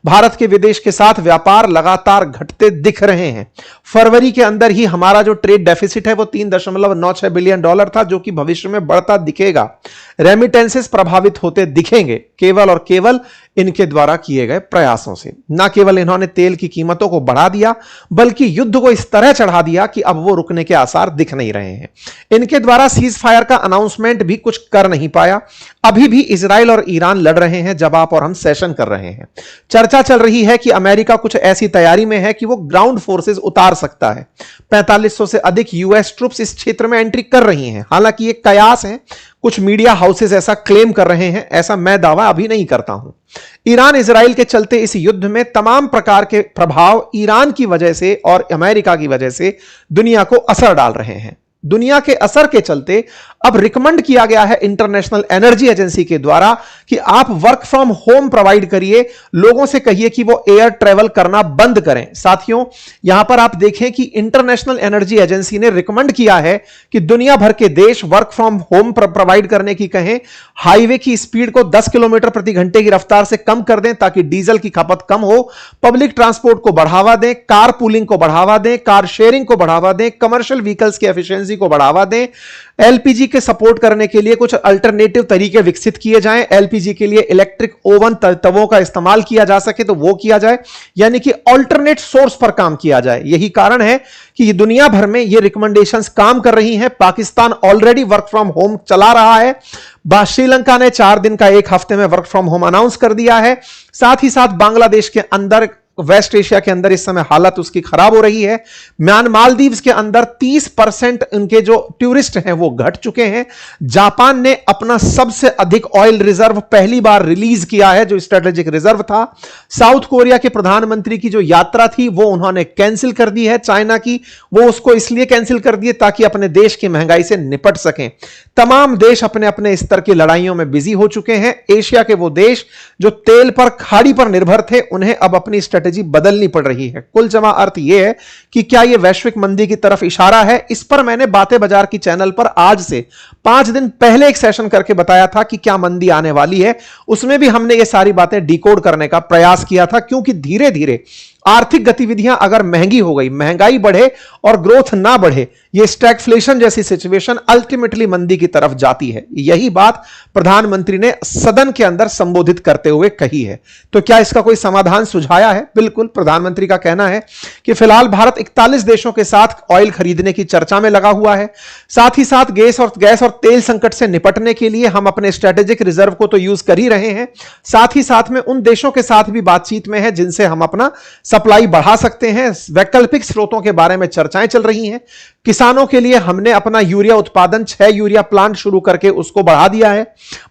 भारत के विदेश के साथ व्यापार लगातार घटते दिख रहे हैं। फरवरी के अंदर ही हमारा जो ट्रेड डेफिसिट है वो 3.96 बिलियन डॉलर था, जो कि भविष्य में बढ़ता दिखेगा। रेमिटेंसेस प्रभावित होते दिखेंगे केवल और केवल इनके द्वारा किए गए प्रयासों से। न केवल इन्होंने तेल की कीमतों को बढ़ा दिया, बल्कि युद्ध को इस तरह चढ़ा दिया कि अब वो रुकने के आसार दिख नहीं रहे हैं। इनके द्वारा सीज फायर का अनाउंसमेंट भी कुछ कर नहीं पाया। अभी भी इजराइल और ईरान लड़ रहे हैं जब आप और हम सेशन कर रहे हैं। चर्चा चल रही है कि अमेरिका कुछ ऐसी तैयारी में है कि वो ग्राउंड फोर्सेस उतार सकता है। 4500 से अधिक यूएस ट्रुप्स इस क्षेत्र में एंट्री कर रही हैं। हालांकि ये कयास है, कुछ मीडिया हाउसेस ऐसा क्लेम कर रहे हैं, ऐसा मैं दावा अभी नहीं करता हूं। ईरान इजराइल के चलते इस युद्ध में तमाम प्रकार के प्रभाव ईरान की वजह से और अमेरिका की वजह से दुनिया को असर डाल रहे हैं। दुनिया के असर के चलते अब रिकमेंड किया गया है इंटरनेशनल एनर्जी एजेंसी के द्वारा कि आप वर्क फ्रॉम होम प्रोवाइड करिए, लोगों से कहिए कि वो एयर ट्रेवल करना बंद करें। साथियों, यहां पर आप देखें कि इंटरनेशनल एनर्जी एजेंसी ने रिकमेंड किया है कि दुनिया भर के देश वर्क फ्रॉम होम प्रोवाइड करने की कहें, हाईवे की स्पीड को 10 किलोमीटर प्रति घंटे की रफ्तार से कम कर दें ताकि डीजल की खपत कम हो, पब्लिक ट्रांसपोर्ट को बढ़ावा दें, कार पूलिंग को बढ़ावा दें, कार शेयरिंग को बढ़ावा दें, कमर्शियल व्हीकल्स की एफिशिएंसी को बढ़ावा दें, एलपीजी के सपोर्ट करने के लिए कुछ अल्टरनेटिव तरीके विकसित किए जाएं, एलपीजी के लिए इलेक्ट्रिक ओवन तवों का इस्तेमाल किया जा सके तो वो किया जाए, यानी कि अल्टरनेट सोर्स पर काम किया जाए। यही कारण है कि दुनिया भर में ये रिकमेंडेशंस काम कर रही हैं। Pakistan already work from home चला रहा है। श्रीलंका ने 4 दिन का 1 हफ्ते में वर्क फ्रॉम होम अनाउंस कर दिया है। साथ ही साथ बांग्लादेश के अंदर, वेस्ट एशिया के अंदर इस समय हालत उसकी खराब हो रही है। मालदीव्स के अंदर 30% उनके जो टूरिस्ट हैं वो घट चुके हैं। जापान ने अपना सबसे अधिक ऑयल रिजर्व पहली बार रिलीज किया है, जो स्ट्रेटेजिक रिजर्व था। साउथ कोरिया के प्रधानमंत्री की जो यात्रा थी वो उन्होंने कैंसिल कर दी है। चाइना की वो उसको इसलिए कैंसिल कर दी ताकि अपने देश की महंगाई से निपट सकें। तमाम देश अपने अपने स्तर की लड़ाइयों में बिजी हो चुके हैं। एशिया के वो देश जो तेल पर, खाड़ी पर निर्भर थे, उन्हें अब अपनी स्ट्रेटेजी बदलनी पड़ रही है। कुल जमा अर्थ यह है कि क्या यह वैश्विक मंदी की तरफ इशारा है। इस पर मैंने बातें बाजार की चैनल पर आज से 5 दिन पहले एक सेशन करके बताया था कि क्या मंदी आने वाली है। उसमें भी हमने ये सारी बातें डिकोड करने का प्रयास किया था, क्योंकि धीरे धीरे आर्थिक गतिविधियां अगर महंगी हो गई, महंगाई बढ़े और ग्रोथ ना बढ़े, ये स्टैगफ्लेशन जैसी सिचुएशन अल्टीमेटली मंदी की तरफ जाती है। यही बात प्रधानमंत्री ने सदन के अंदर संबोधित करते हुए कही है। तो क्या इसका कोई समाधान सुझाया है? बिल्कुल। प्रधानमंत्री का कहना है कि फिलहाल भारत 41 देशों के साथ ऑयल खरीदने की चर्चा में लगा हुआ है। साथ ही साथ गैस और तेल संकट से निपटने के लिए हम अपने स्ट्रेटेजिक रिजर्व को तो यूज कर ही रहे हैं, साथ ही साथ में उन देशों के साथ भी बातचीत में है जिनसे हम अपना सप्लाई बढ़ा सकते हैं। वैकल्पिक स्रोतों के बारे में चर्चाएं चल रही हैं। किसानों के लिए हमने अपना यूरिया उत्पादन 6 यूरिया प्लांट शुरू करके उसको बढ़ा दिया है।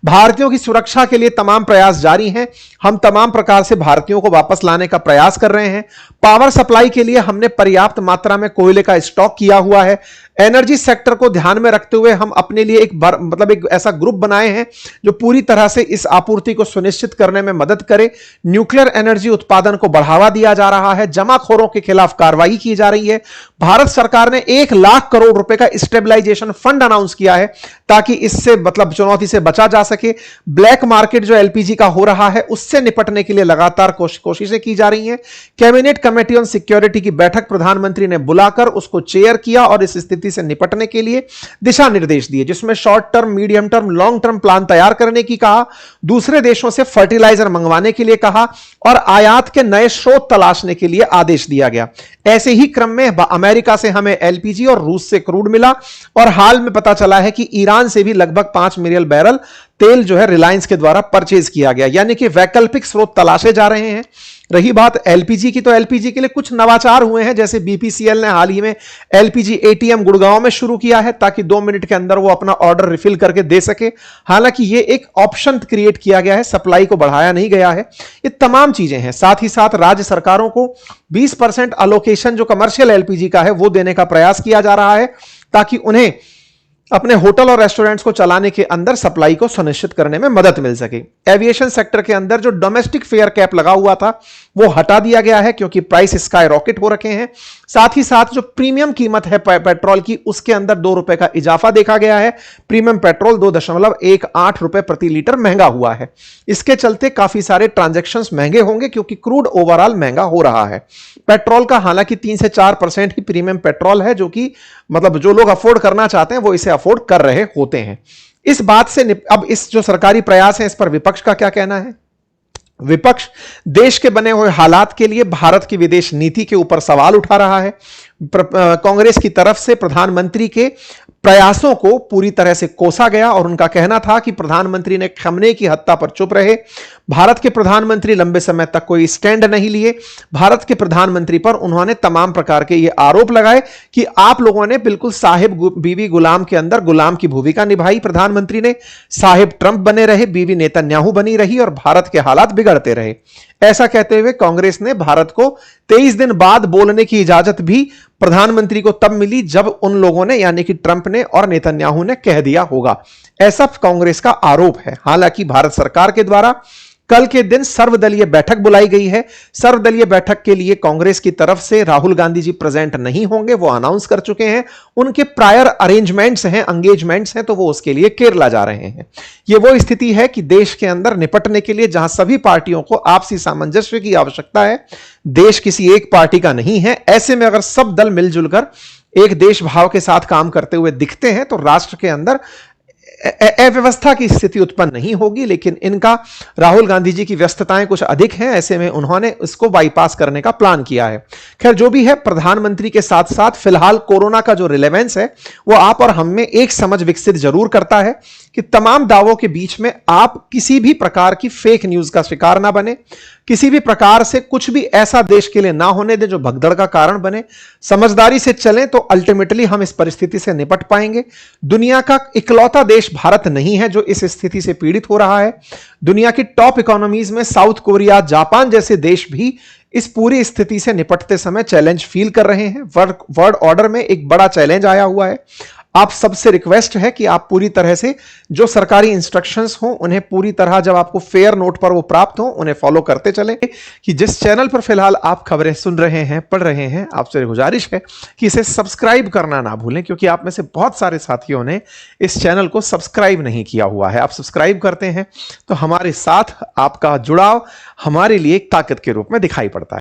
भारतीयों की सुरक्षा के लिए तमाम प्रयास जारी हैं। हम तमाम प्रकार से भारतीयों को वापस लाने का प्रयास कर रहे हैं। पावर सप्लाई के लिए हमने पर्याप्त मात्रा में कोयले का स्टॉक किया हुआ है। एनर्जी सेक्टर को ध्यान में रखते हुए हम अपने लिए एक ऐसा ग्रुप बनाए हैं जो पूरी तरह से इस आपूर्ति को सुनिश्चित करने में मदद करे। न्यूक्लियर एनर्जी उत्पादन को बढ़ावा दिया जा रहा है। जमाखोरों के खिलाफ कार्रवाई की जा रही है। भारत सरकार ने 1 लाख करोड़ रुपए का स्टेबलाइजेशन फंड अनाउंस किया है ताकि इससे चुनौती से बचा जा सके। ब्लैक मार्केट जो एलपीजी का हो रहा है उससे निपटने के लिए लगातार कोशिशें की जा रही हैं। कैबिनेट कमेटी ऑन सिक्योरिटी की बैठक प्रधानमंत्री ने बुलाकर उसको चेयर किया और इस स्थिति से निपटने के लिए दिशा निर्देश दिए, जिसमें short term, medium term, long term plan तैयार करने की कहा। दूसरे देशों से फर्टिलाइजर मंगवाने के लिए कहा और आयात के नए स्रोत तलाशने के लिए आदेश दिया गया। ऐसे ही क्रम में अमेरिका से हमें एलपीजी और रूस से क्रूड मिला और हाल में पता चला है कि ईरान से भी लगभग 5 मिलियन बैरल तेल जो है रिलायंस के द्वारा परचेज किया गया, यानी कि वैकल्पिक स्रोत तलाशे जा रहे हैं। रही बात एलपीजी की, तो एलपीजी के लिए कुछ नवाचार हुए हैं, जैसे बीपीसीएल ने हाल ही में एलपीजी एटीएम गुड़गांव में शुरू किया है ताकि 2 मिनट के अंदर वो अपना ऑर्डर रिफिल करके दे सके। हालांकि ये एक ऑप्शन क्रिएट किया गया है, सप्लाई को बढ़ाया नहीं गया है। ये तमाम चीजें हैं। साथ ही साथ राज्य सरकारों को 20% अलोकेशन जो कमर्शियल एलपीजी का है वो देने का प्रयास किया जा रहा है ताकि उन्हें अपने होटल और रेस्टोरेंट्स को चलाने के अंदर सप्लाई को सुनिश्चित करने में मदद मिल सके। एविएशन सेक्टर के अंदर जो डोमेस्टिक फेयर कैप लगा हुआ था वो हटा दिया गया है क्योंकि प्राइस स्काई रॉकेट हो रखे हैं। साथ ही साथ जो प्रीमियम कीमत है पेट्रोल की, उसके अंदर 2 रुपए का इजाफा देखा गया है। प्रीमियम पेट्रोल 2.18 रुपए प्रति लीटर महंगा हुआ है। इसके चलते काफी सारे ट्रांजैक्शंस महंगे होंगे क्योंकि क्रूड ओवरऑल महंगा हो रहा है। पेट्रोल का हालांकि 3 से 4% ही प्रीमियम पेट्रोल है, जो कि मतलब जो लोग अफोर्ड करना चाहते हैं वो इसे अफोर्ड कर रहे होते हैं। इस बात से अब इस जो सरकारी प्रयास है, इस पर विपक्ष का क्या कहना है? विपक्ष देश के बने हुए हालात के लिए भारत की विदेश नीति के ऊपर सवाल उठा रहा है। कांग्रेस की तरफ से प्रधानमंत्री के प्रयासों को पूरी तरह से कोसा गया और उनका कहना था कि प्रधानमंत्री ने खमने की हत्या पर चुप रहे। भारत के प्रधानमंत्री लंबे समय तक कोई स्टैंड नहीं लिए। भारत के प्रधानमंत्री पर उन्होंने तमाम प्रकार के ये आरोप लगाए कि आप लोगों ने बिल्कुल साहिब बीवी गुलाम के अंदर गुलाम की भूमिका निभाई। प्रधानमंत्री ने साहिब ट्रंप बने रहे, बीवी नेतन्याहू बनी रही और भारत के हालात बिगड़ते रहे। ऐसा कहते हुए कांग्रेस ने भारत को 23 दिन बाद बोलने की इजाजत भी प्रधानमंत्री को तब मिली जब उन लोगों ने, यानी कि ट्रंप ने और नेतन्याहू ने कह दिया होगा। ऐसा कांग्रेस का आरोप है। हालांकि भारत सरकार के द्वारा कल के दिन सर्वदलीय बैठक बुलाई गई है। सर्वदलीय बैठक के लिए कांग्रेस की तरफ से राहुल गांधी जी प्रेजेंट नहीं होंगे, वो अनाउंस कर चुके हैं। उनके प्रायर अरेंजमेंट्स हैं, एंगेजमेंट्स हैं, तो वो उसके लिए केरला जा रहे हैं। ये वो स्थिति है कि देश के अंदर निपटने के लिए जहां सभी पार्टियों को आपसी सामंजस्य की आवश्यकता है, देश किसी एक पार्टी का नहीं है। ऐसे में अगर सब दल मिलजुल कर एक देश भाव के साथ काम करते हुए दिखते हैं तो राष्ट्र के अंदर अव्यवस्था की स्थिति उत्पन्न नहीं होगी। लेकिन इनका राहुल गांधी जी की व्यस्तताएं कुछ अधिक हैं, ऐसे में उन्होंने इसको बाईपास करने का प्लान किया है। खैर जो भी है, प्रधानमंत्री के साथ साथ फिलहाल कोरोना का जो रिलेवेंस है वो आप और हम में एक समझ विकसित जरूर करता है कि तमाम दावों के बीच में आप किसी भी प्रकार की फेक न्यूज का शिकार ना बने, किसी भी प्रकार से कुछ भी ऐसा देश के लिए ना होने दें जो भगदड़ का कारण बने। समझदारी से चलें तो अल्टीमेटली हम इस परिस्थिति से निपट पाएंगे। दुनिया का इकलौता देश भारत नहीं है जो इस स्थिति से पीड़ित हो रहा है। दुनिया की टॉप इकोनॉमीज में साउथ कोरिया, जापान जैसे देश भी इस पूरी स्थिति से निपटते समय चैलेंज फील कर रहे हैं। वर्ल्ड ऑर्डर में एक बड़ा चैलेंज आया हुआ है। आप सबसे रिक्वेस्ट है कि आप पूरी तरह से जो सरकारी इंस्ट्रक्शंस हों उन्हें पूरी तरह, जब आपको फेयर नोट पर वो प्राप्त हो, उन्हें फॉलो करते चलें। कि जिस चैनल पर फिलहाल आप खबरें सुन रहे हैं, पढ़ रहे हैं, आपसे गुजारिश है कि इसे सब्सक्राइब करना ना भूलें, क्योंकि आप में से बहुत सारे साथियों ने इस चैनल को सब्सक्राइब नहीं किया हुआ है। आप सब्सक्राइब करते हैं तो हमारे साथ आपका जुड़ाव हमारे लिए एक ताकत के रूप में दिखाई पड़ता है।